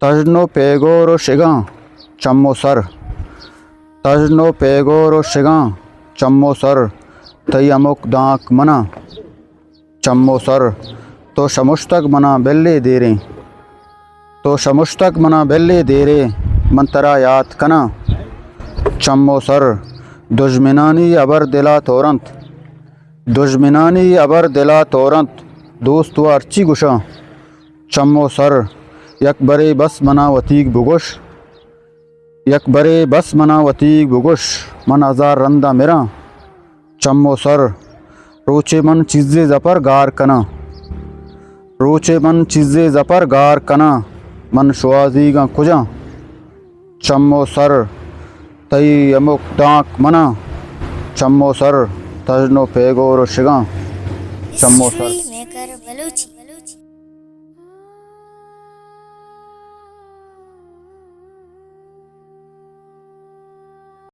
تجنو پیگورو شگاں چمو سر تجنو پیگورو شگاں چمو سر تئی امک دانک منا چمو سر تو شمشتک منا بلے دیرے تو شمشتک منا بلے دیرے منترا یاد کنا چمو سر دشمنانی ابر دلا تورنت دشمنانی ابر دلا تورنت دوست و ارچی گشا چمو سر یک برے بس منا وتیگ بگوش یک برے بس منا وتیگ بگوش من ہزار رندہ میرا چمو سر روچے من چیزے زپر گار کنا روچے من چیزے زپر گار کنا من شوازیگا کجا چمو سر تئی امک دانک منا چمو سر تجنو پیگور شگاں چمو سر History Maker Baluchi.